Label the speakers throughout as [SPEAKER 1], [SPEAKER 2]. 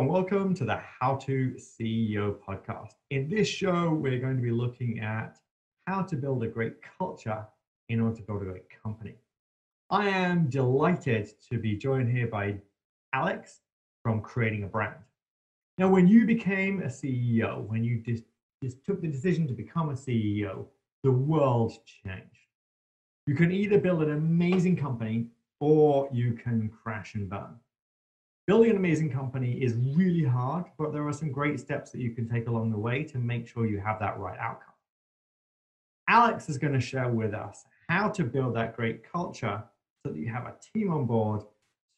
[SPEAKER 1] and welcome to the How to CEO podcast. In this show, we're going to be looking at how to build a great culture in order to build a great company. I am delighted to be joined here by Alex from Creating a Brand. Now, when you became a CEO, when you just took the decision to become a CEO, the world changed. You can either build an amazing company or you can crash and burn. Building an amazing company is really hard, but there are some great steps that you can take along the way to make sure you have that right outcome. Alex is going to share with us how to build that great culture so that you have a team on board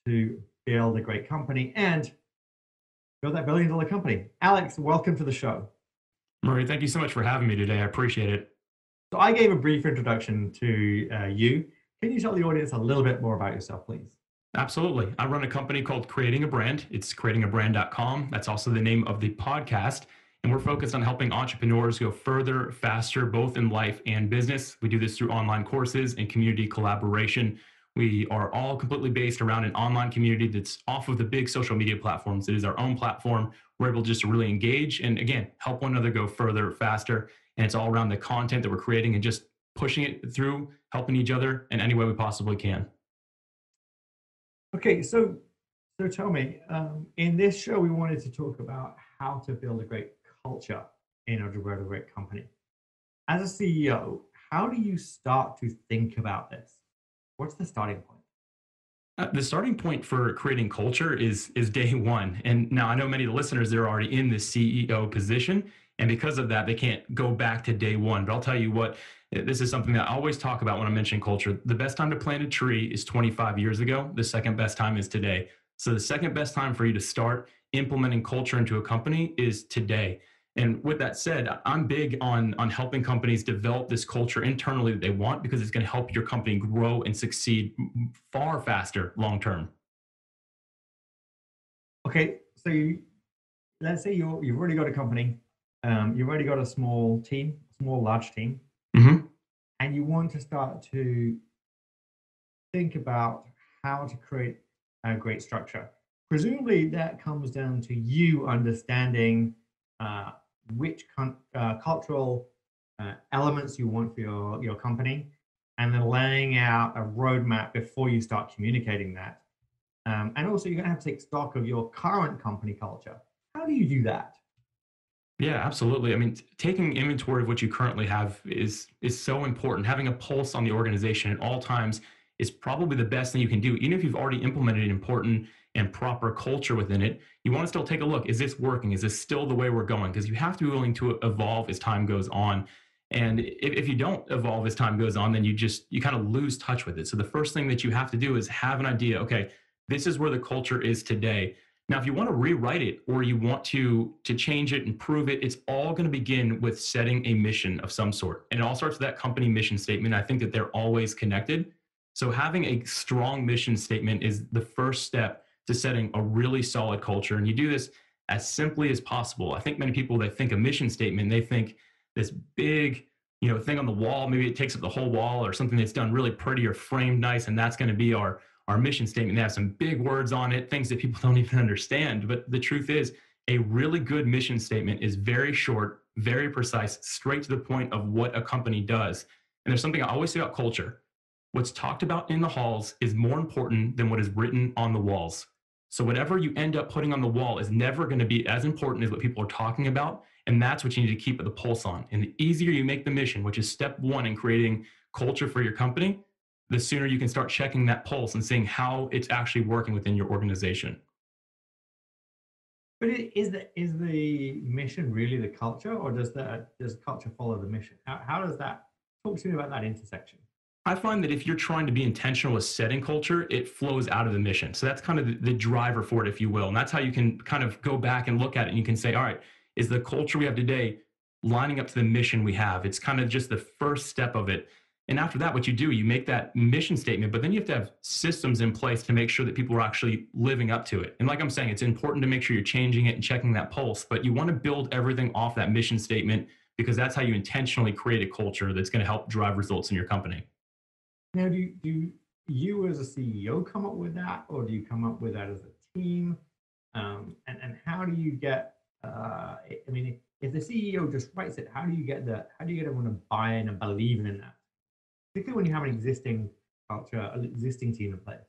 [SPEAKER 1] to build a great company and build that billion-dollar company. Alex, welcome to the show.
[SPEAKER 2] Murray, thank you so much for having me today. I appreciate it.
[SPEAKER 1] So I gave a brief introduction to you. Can you tell the audience a little bit more about yourself, please?
[SPEAKER 2] Absolutely. I run a company called Creating a Brand. It's creatingabrand.com. That's also the name of the podcast. And we're focused on helping entrepreneurs go further, faster, both in life and business. We do this through online courses and community collaboration. We are all completely based around an online community that's off of the big social media platforms. It is our own platform. We're able just to really engage and, again, help one another go further, faster. And it's all around the content that we're creating and just pushing it through, helping each other in any way we possibly can.
[SPEAKER 1] Okay, so tell me, in this show, we wanted to talk about how to build a great culture in order to build a great company. As a CEO, how do you start to think about this? What's the starting point?
[SPEAKER 2] The starting point for creating culture is day one. And now I know many of the listeners, they're already in the CEO position. And because of that, they can't go back to day one. But I'll tell you what, this is something that I always talk about when I mention culture. The best time to plant a tree is 25 years ago. The second best time is today. So the second best time for you to start implementing culture into a company is today. And with that said, I'm big on helping companies develop this culture internally that they want, because it's going to help your company grow and succeed far faster long term.
[SPEAKER 1] Okay, so let's say you've already got a company, you've already got a small team, large team, and you want to start to think about how to create a great structure. Presumably that comes down to you understanding which cultural elements you want for your company, and then laying out a roadmap before you start communicating that. And also you're going to have to take stock of your current company culture. How do you do that?
[SPEAKER 2] Yeah, absolutely. I mean, taking inventory of what you currently have is so important. Having a pulse on the organization at all times is probably the best thing you can do. Even if you've already implemented an important and proper culture within it, you want to still take a look. Is this working? Is this still the way we're going? Because you have to be willing to evolve as time goes on. And if you don't evolve as time goes on, then you kind of lose touch with it. So the first thing that you have to do is have an idea. Okay, this is where the culture is today. Now, if you want to rewrite it or you want to change it, improve it, it's all going to begin with setting a mission of some sort. And it all starts with that company mission statement. I think that they're always connected. So having a strong mission statement is the first step to setting a really solid culture. And you do this as simply as possible. I think many people, they think a mission statement, they think this big, thing on the wall, maybe it takes up the whole wall, or something that's done really pretty or framed nice, and that's going to be our mission statement. They have some big words on it, things that people don't even understand. But the truth is, a really good mission statement is very short, very precise, straight to the point of what a company does. And there's something I always say about culture. What's talked about in the halls is more important than what is written on the walls. So whatever you end up putting on the wall is never going to be as important as what people are talking about. And that's what you need to keep the pulse on. And the easier you make the mission, which is step one in creating culture for your company, the sooner you can start checking that pulse and seeing how it's actually working within your organization.
[SPEAKER 1] But is the mission really the culture, or does culture follow the mission? How does that, talk to me about that intersection?
[SPEAKER 2] I find that if you're trying to be intentional with setting culture, it flows out of the mission. So that's kind of the driver for it, if you will. And that's how you can kind of go back and look at it. And you can say, all right, is the culture we have today lining up to the mission we have? It's kind of just the first step of it. And after that, what you do, you make that mission statement, but then you have to have systems in place to make sure that people are actually living up to it. And like I'm saying, it's important to make sure you're changing it and checking that pulse, but you want to build everything off that mission statement, because that's how you intentionally create a culture that's going to help drive results in your company.
[SPEAKER 1] Now, do you as a CEO come up with that, or do you come up with that as a team? And how do you get? I mean, if the CEO just writes it, how do you get everyone to buy in and believe in that? Particularly when you have an existing culture, an existing team in place.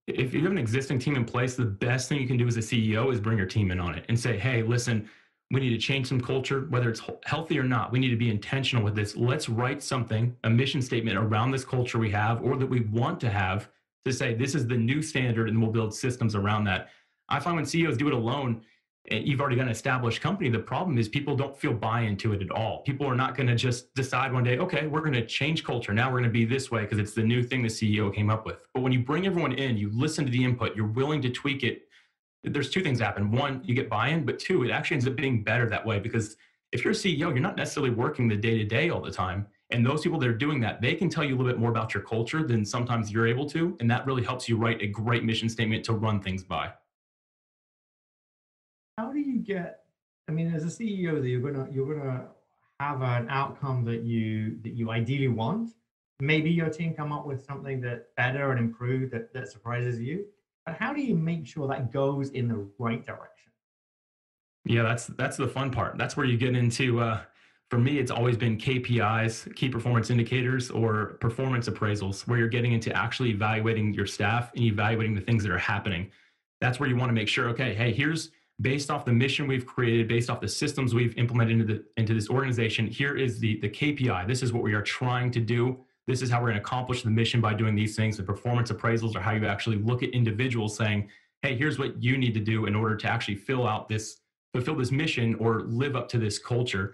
[SPEAKER 2] If you have an existing team in place, the best thing you can do as a CEO is bring your team in on it and say, hey, listen, we need to change some culture, whether it's healthy or not. We need to be intentional with this. Let's write something, a mission statement around this culture we have or that we want to have, to say this is the new standard, and we'll build systems around that. I find when CEOs do it alone, you've already got an established company. The problem is people don't feel buy into it at all. People are not going to just decide one day, okay, we're going to change culture. Now we're going to be this way because it's the new thing the CEO came up with. But when you bring everyone in, you listen to the input, you're willing to tweak it, there's two things happen. One, you get buy-in, but two, it actually ends up being better that way, because if you're a CEO, you're not necessarily working the day-to-day all the time. And those people that are doing that, they can tell you a little bit more about your culture than sometimes you're able to. And that really helps you write a great mission statement to run things by.
[SPEAKER 1] How do you get? I mean, as a CEO, that you're gonna have an outcome that you ideally want. Maybe your team come up with something that's better and improved that surprises you. But how do you make sure that goes in the right direction?
[SPEAKER 2] Yeah, that's the fun part. That's where you get into. For me, it's always been KPIs, key performance indicators, or performance appraisals, where you're getting into actually evaluating your staff and evaluating the things that are happening. That's where you want to make sure, okay, hey, here's based off the mission we've created, based off the systems we've implemented into this organization. Here is the KPI. This is what we are trying to do. This is how we're going to accomplish the mission by doing these things. The performance appraisals are how you actually look at individuals saying, hey, here's what you need to do in order to actually fulfill this mission or live up to this culture.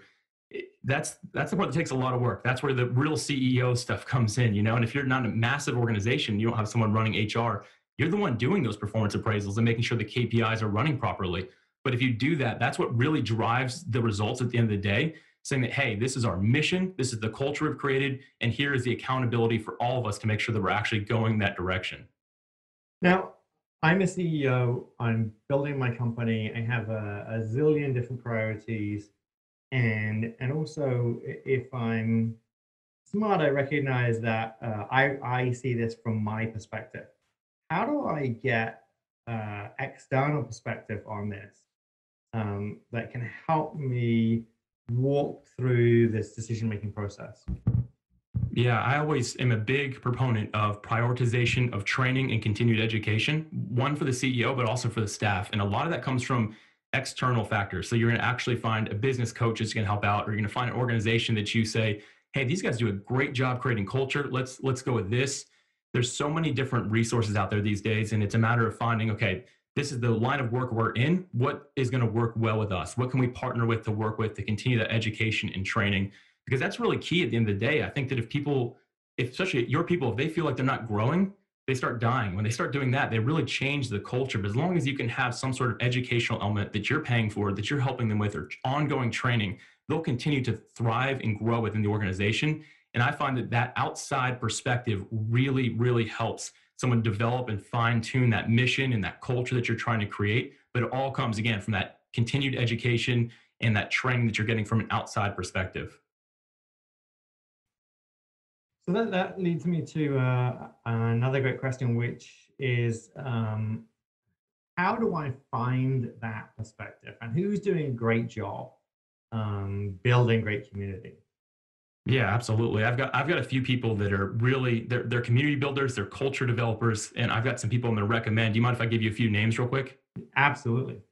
[SPEAKER 2] That's the part that takes a lot of work. That's where the real CEO stuff comes in, And if you're not a massive organization, you don't have someone running HR, you're the one doing those performance appraisals and making sure the KPIs are running properly. But if you do that, that's what really drives the results at the end of the day, saying that, hey, this is our mission, this is the culture we've created, and here is the accountability for all of us to make sure that we're actually going that direction.
[SPEAKER 1] Now, I'm a CEO. I'm building my company. I have a zillion different priorities, and also if I'm smart, I recognize that I see this from my perspective. How do I get external perspective on this that can help me walk through this decision-making process?
[SPEAKER 2] Yeah, I always am a big proponent of prioritization of training and continued education, one for the CEO, but also for the staff. And a lot of that comes from external factors. So you're going to actually find a business coach that's going to help out, or you're going to find an organization that you say, hey, these guys do a great job creating culture. Let's go with this. There's so many different resources out there these days, and it's a matter of finding, okay, this is the line of work we're in. What is going to work well with us? What can we partner with to work with to continue that education and training? Because that's really key at the end of the day. I think that if especially your people, if they feel like they're not growing, they start dying. When they start doing that, they really change the culture. But as long as you can have some sort of educational element that you're paying for, that you're helping them with, or ongoing training, they'll continue to thrive and grow within the organization. And I find that outside perspective really, really helps someone develop and fine tune that mission and that culture that you're trying to create. But it all comes again from that continued education and that training that you're getting from an outside perspective.
[SPEAKER 1] So that leads me to another great question, which is how do I find that perspective, and who's doing a great job building great community?
[SPEAKER 2] Yeah, absolutely. I've got a few people that are really they're community builders, they're culture developers, and I've got some people I'm going to recommend. Do you mind if I give you a few names real quick?
[SPEAKER 1] Absolutely.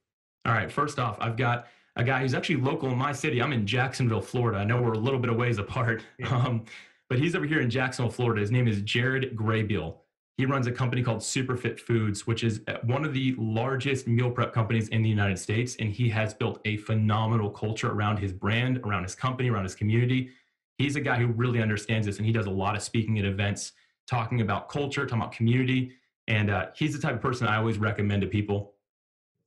[SPEAKER 2] All right. First off, I've got a guy who's actually local in my city. I'm in Jacksonville, Florida. I know we're a little bit of ways apart,
[SPEAKER 1] Yeah.
[SPEAKER 2] but he's over here in Jacksonville, Florida. His name is Jared Graybill. He runs a company called Superfit Foods, which is one of the largest meal prep companies in the United States. And he has built a phenomenal culture around his brand, around his company, around his community. He's a guy who really understands this, and he does a lot of speaking at events, talking about culture, talking about community. And he's the type of person I always recommend to people.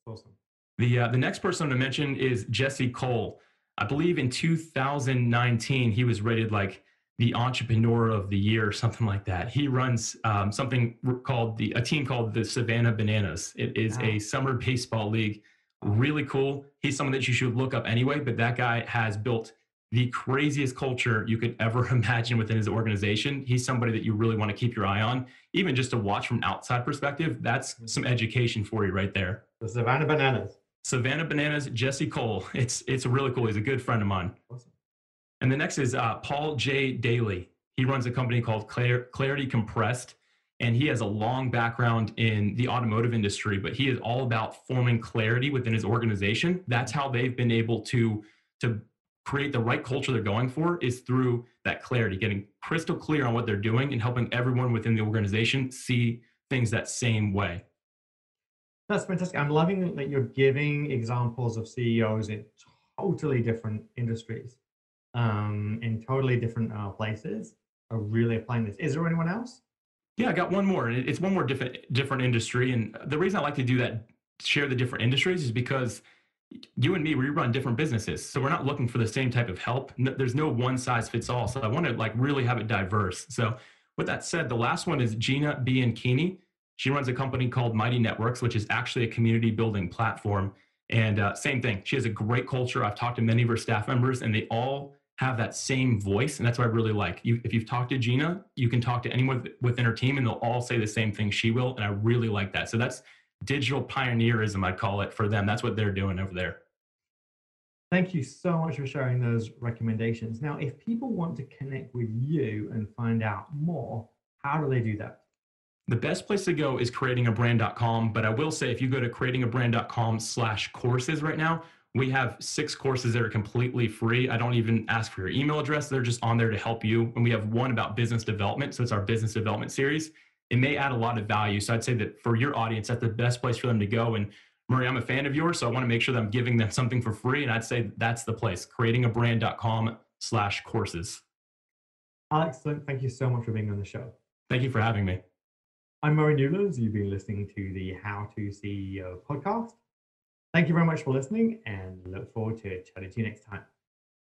[SPEAKER 1] Awesome.
[SPEAKER 2] The next person to mention is Jesse Cole. I believe in 2019, he was rated like the entrepreneur of the year or something like that. He runs something called a team called the Savannah Bananas. It is a summer baseball league. Really cool. He's someone that you should look up anyway, but that guy has built the craziest culture you could ever imagine within his organization. He's somebody that you really want to keep your eye on, even just to watch from an outside perspective. That's some education for you right there.
[SPEAKER 1] The Savannah Bananas.
[SPEAKER 2] Savannah Bananas, Jesse Cole. It's really cool. He's a good friend of mine.
[SPEAKER 1] Awesome.
[SPEAKER 2] And the next is Paul J. Daly. He runs a company called Clarity Compressed, and he has a long background in the automotive industry, but he is all about forming clarity within his organization. That's how they've been able to create the right culture they're going for, is through that clarity, getting crystal clear on what they're doing and helping everyone within the organization see things that same way.
[SPEAKER 1] That's fantastic. I'm loving that you're giving examples of CEOs in totally different industries, in totally different places are really applying this. Is there anyone else?
[SPEAKER 2] Yeah, I got one more. It's one more different industry. And the reason I like to do that, share the different industries, is because you and me, we run different businesses. So we're not looking for the same type of help. There's no one size fits all. So I want to like really have it diverse. So with that said, the last one is Gina Bianchini. She runs a company called Mighty Networks, which is actually a community building platform. And same thing. She has a great culture. I've talked to many of her staff members, and they all have that same voice. And that's what I really like. If you've talked to Gina, you can talk to anyone within her team, and they'll all say the same thing she will. And I really like that. So that's digital pioneerism, I'd call it, for them. That's what they're doing over there.
[SPEAKER 1] Thank you so much for sharing those recommendations. Now, if people want to connect with you and find out more, how do they do that?
[SPEAKER 2] The best place to go is creatingabrand.com. But I will say, if you go to creatingabrand.com/courses right now, we have 6 courses that are completely free. I don't even ask for your email address. They're just on there to help you. And we have one about business development. So it's our business development series. It may add a lot of value. So I'd say that for your audience, that's the best place for them to go. And Murray, I'm a fan of yours, so I want to make sure that I'm giving them something for free. And I'd say that's the place, creatingabrand.com/courses.
[SPEAKER 1] Alex, thank you so much for being on the show.
[SPEAKER 2] Thank you for having me.
[SPEAKER 1] I'm Murray Newlands. You've been listening to the How to CEO podcast. Thank you very much for listening, and look forward to chatting to you next time.